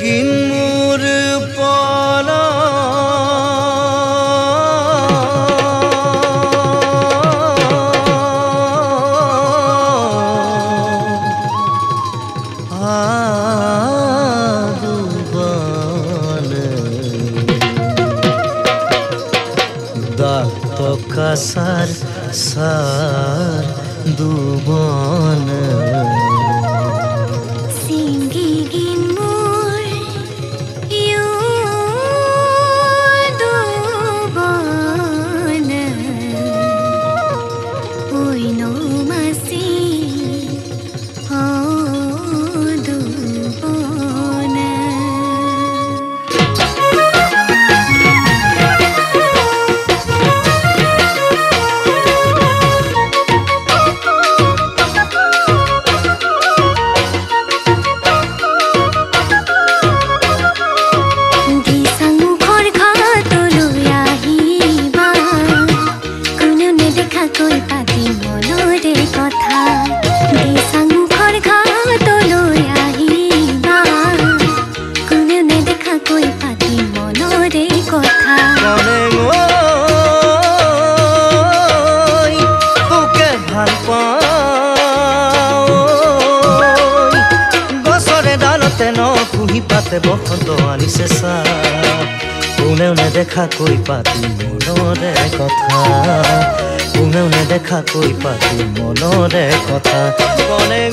গিন মোৰ পলা কাসার সার দুবন সিঙ্গি গিন more you দুবন ওই নো মাসি ও দুবন পাতে বসন্ত আনিছে চাহ কোনেও নেদেখাকৈ পাতি মনৰে কথা কোনেও নেদেখাকৈ পাতি মনৰে কথা কনে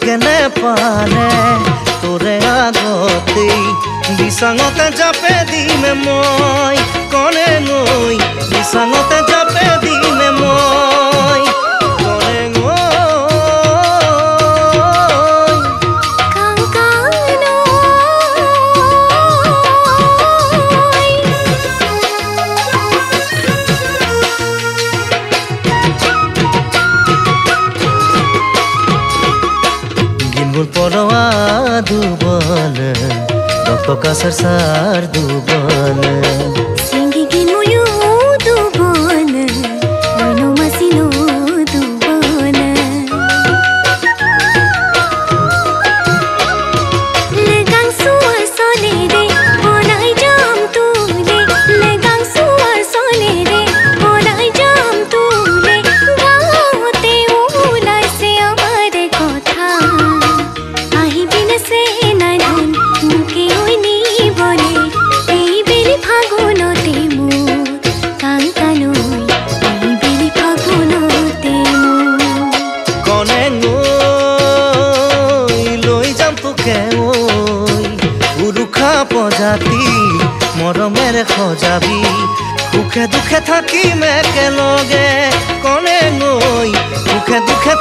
কেনে পানে তোরে আগতেই বিছাঙতে জাপে দিমে মই কনে নৈ বিছাঙতে জাপে দিমে মই কনে পরোয়া দুবন রক্ত কাসার সার দুবন সিঙ্গি গিন মুয়ু দুবন ওইনো মাসিনো দুবন লেগাং সুয়ার সলে রে ওনাই জাম তুলে লেগাং সুয়ার সলে রে ওনাই জাম তুলে গাওতে উলাইছে আমার কথা প্রজাতি মরমের খজাবি সুখে দুখে থাকিম একেলগে কনে নৈ সুখে দুখে